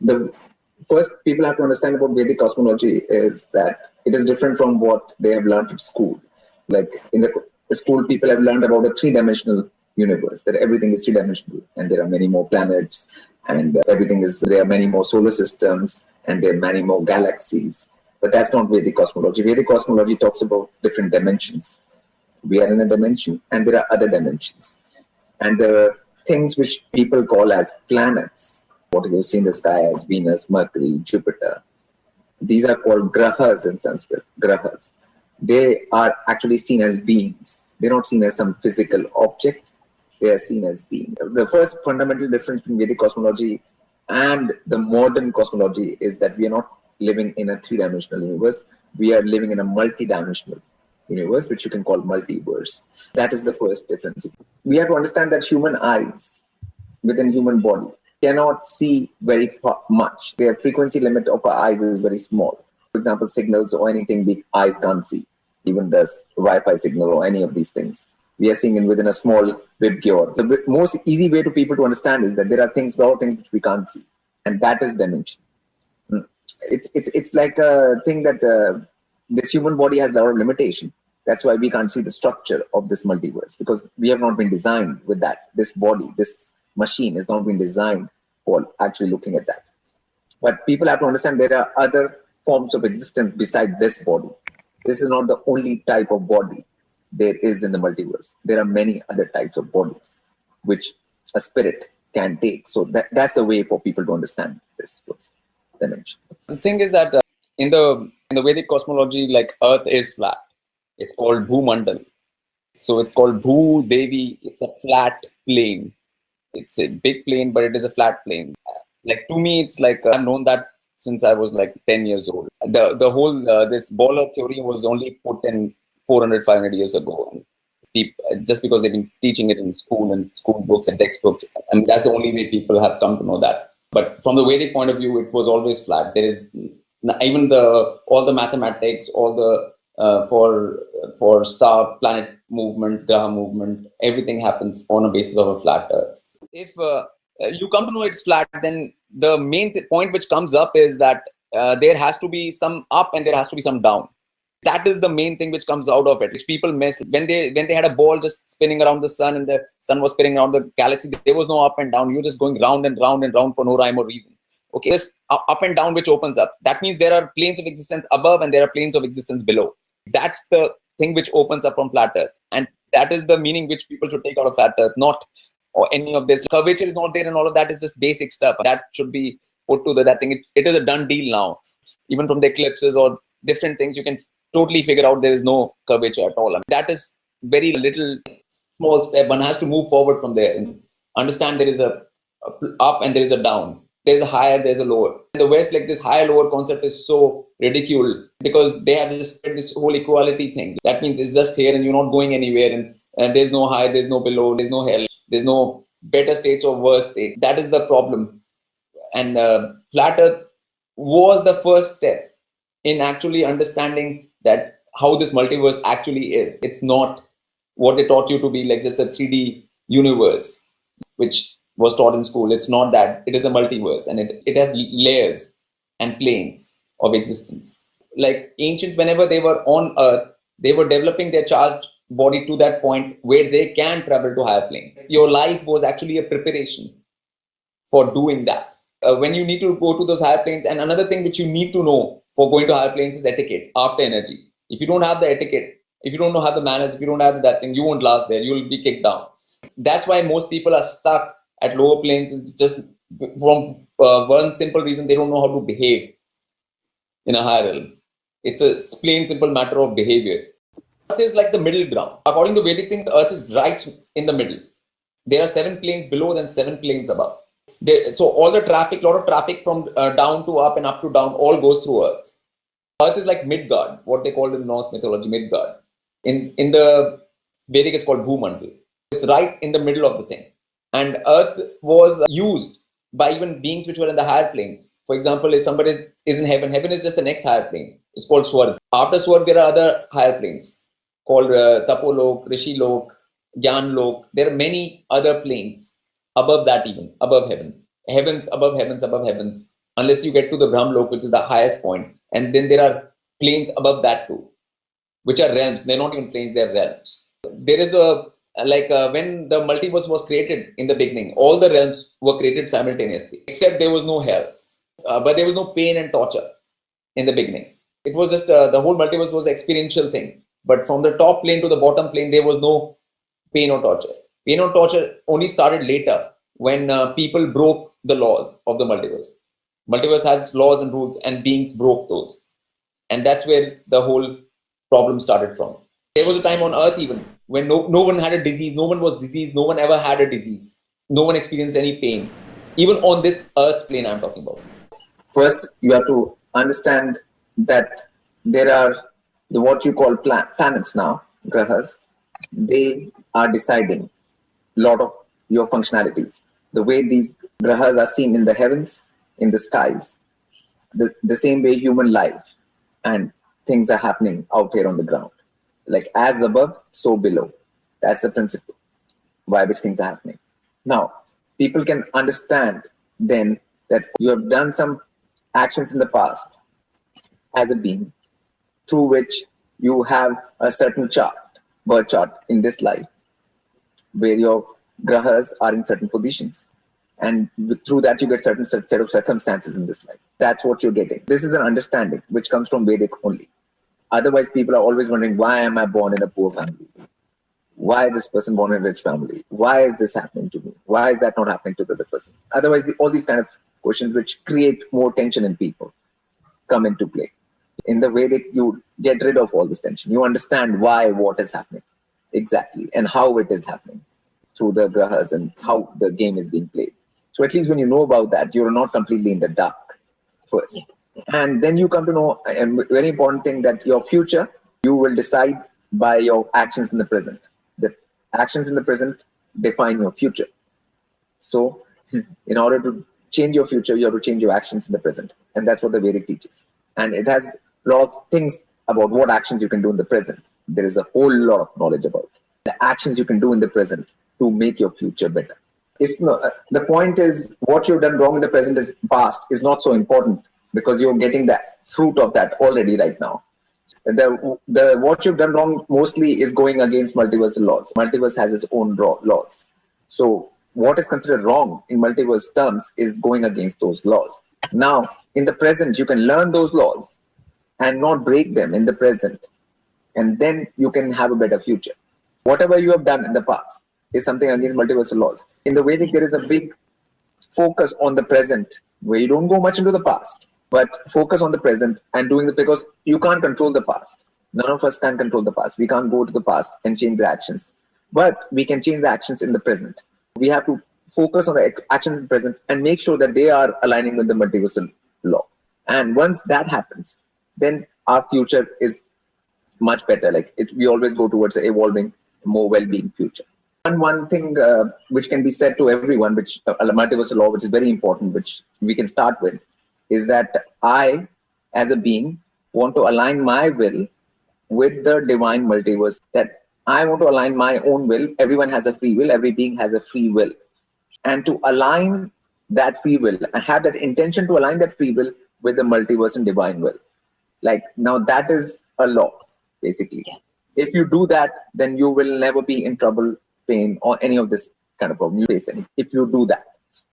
The first people have to understand about Vedic cosmology is that it is different from what they have learned at school. Like in the school, people have learned about a three-dimensional universe, that everything is three-dimensional and there are many more planets and there are many more solar systems and there are many more galaxies. But that's not Vedic cosmology. Vedic cosmology talks about different dimensions. We are in a dimension and there are other dimensions. And the things which people call as planets, what you see in the sky as Venus, Mercury, Jupiter, these are called grahas in Sanskrit, grahas. They are actually seen as beings. They're not seen as some physical object. They are seen as beings. The first fundamental difference between Vedic cosmology and the modern cosmology is that we are not living in a three-dimensional universe. We are living in a multi-dimensional universe, which you can call multiverse. That is the first difference. We have to understand that human eyes within human body cannot see very much. Their frequency limit of our eyes is very small. For example, signals or anything big eyes can't see, even the Wi-Fi signal or any of these things. We are seeing it within a small Vibgyor. The most easy way to people to understand is that there are things, lot of things which we can't see, and that is dimension. It's like a thing that this human body has a lot of limitation. That's why we can't see the structure of this multiverse, because we have not been designed with that. This body, this machine has not been designed for actually looking at that. But people have to understand there are other forms of existence beside this body. This is not the only type of body there is in the multiverse. There are many other types of bodies which a spirit can take. So that's the way for people to understand this first dimension. The thing is that in the Vedic cosmology, like Earth is flat. It's called Bhumandal. So it's called Bhu Devi. It's a flat plane. It's a big plane, but it is a flat plane. Like to me, it's like I've known that since I was like 10 years old. The whole this baller theory was only put in 400, 500 years ago. And people, just because they've been teaching it in school and school books and textbooks, and that's the only way people have come to know that. But from the Vedic point of view, it was always flat. There is even all the mathematics, all the for star planet movement, graha movement, everything happens on a basis of a flat Earth. If you come to know it's flat, then the main point which comes up is that there has to be some up and there has to be some down. That is the main thing which comes out of it, which people miss. When they had a ball just spinning around the sun and the sun was spinning around the galaxy, there was no up and down. You're just going round and round and round for no rhyme or reason. Okay, this up and down which opens up. That means there are planes of existence above and there are planes of existence below. That's the thing which opens up from flat Earth. And that is the meaning which people should take out of flat Earth, not or any of this. Curvature is not there and all of that is just basic stuff. That should be put to that thing. It is a done deal now. Even from the eclipses or different things, you can totally figure out there is no curvature at all. I mean, that is very little small step. One has to move forward from there and understand there is a up and there is a down. There's a higher, there's a lower. In the West, like this higher lower concept is so ridiculed because they have this whole equality thing. That means it's just here and you're not going anywhere and there's no high, there's no below, there's no hell, there's no better states or worse state. That is the problem. And flat Earth was the first step in actually understanding that how this multiverse actually is. It's not what they taught you to be, like just a 3D universe, which was taught in school. It's not that. It is a multiverse and it has layers and planes of existence. Like ancients, whenever they were on Earth, they were developing their charged body to that point where they can travel to higher planes. Your life was actually a preparation for doing that. When you need to go to those higher planes, and another thing which you need to know for going to higher planes is etiquette, after energy. If you don't have the etiquette, if you don't know how the manners, if you don't have that thing, you won't last there. You'll be kicked down. That's why most people are stuck at lower planes, is just from one simple reason: they don't know how to behave in a higher realm. It's a plain simple matter of behavior. Earth is like the middle ground. According to Vedic thing, the Earth is right in the middle. There are 7 planes below, then 7 planes above. So all the traffic, lot of traffic from down to up and up to down, all goes through Earth. Earth is like Midgard, what they called in Norse mythology, Midgard. In the Vedic, it's called Bhumandal. It's right in the middle of the thing. And Earth was used by even beings which were in the higher planes. For example, if somebody is in heaven, heaven is just the next higher plane. It's called Swarg. After Swarg, there are other higher planes called Tapolok, Rishilok, Gyanlok. There are many other planes above that, even above heaven. Heavens above heavens above heavens. unless you get to the Brahmlok, which is the highest point. And then there are planes above that too, which are realms. They're not even planes, they're realms. There is when the multiverse was created in the beginning, all the realms were created simultaneously, except there was no hell. But there was no pain and torture in the beginning. It was just the whole multiverse was an experiential thing. But from the top plane to the bottom plane, there was no pain or torture. Pain or torture only started later when people broke the laws of the multiverse. Multiverse has laws and rules, and beings broke those. And that's where the whole problem started from. There was a time on Earth even when no one had a disease, no one was diseased, no one ever had a disease, no one experienced any pain. Even on this Earth plane I'm talking about. First, you have to understand that there are what you call planets now, grahas. They are deciding a lot of your functionalities. The way these grahas are seen in the heavens, in the skies, the same way human life and things are happening out here on the ground. Like as above, so below. That's the principle by which things are happening. Now, people can understand then that you have done some actions in the past as a being through which you have a certain chart, birth chart in this life, where your grahas are in certain positions. And through that, you get certain set of circumstances in this life. That's what you're getting. This is an understanding which comes from Vedic only. Otherwise, people are always wondering, why am I born in a poor family? Why is this person born in a rich family? Why is this happening to me? Why is that not happening to the other person? Otherwise, all these kind of questions which create more tension in people come into play. In the way that you get rid of all this tension, you understand why what is happening exactly and how it is happening through the grahas and how the game is being played. So at least when you know about that, you're not completely in the dark first. And then you come to know a very important thing, that your future, you will decide by your actions in the present. The actions in the present define your future. So in order to change your future, you have to change your actions in the present. And that's what the Vedic teaches. And it has a lot of things about what actions you can do in the present. There is a whole lot of knowledge about the actions you can do in the present to make your future better. It's not, the point is, what you've done wrong in the present is past is not so important, because you're getting the fruit of that already right now. The what you've done wrong mostly is going against multiversal laws. Multiverse has its own laws. So what is considered wrong in multiverse terms is going against those laws. Now, in the present, you can learn those laws and not break them in the present. And then you can have a better future. Whatever you have done in the past is something against multiversal laws. In the Vedic, there is a big focus on the present, where you don't go much into the past, but focus on the present and doing it, because you can't control the past. None of us can control the past. We can't go to the past and change the actions, but we can change the actions in the present. We have to focus on the actions in the present and make sure that they are aligning with the multiversal law. And once that happens, then our future is much better. We always go towards an evolving, more well-being future. And one thing which can be said to everyone, which a multiversal law, which is very important, which we can start with, is that I, as a being, want to align my will with the divine multiverse. That I want to align my own will. Everyone has a free will. Every being has a free will. And to align that free will and have that intention to align that free will with the multiverse and divine will. Now that is a law, basically. If you do that, then you will never be in trouble, pain, or any of this kind of problem you face. If you do that.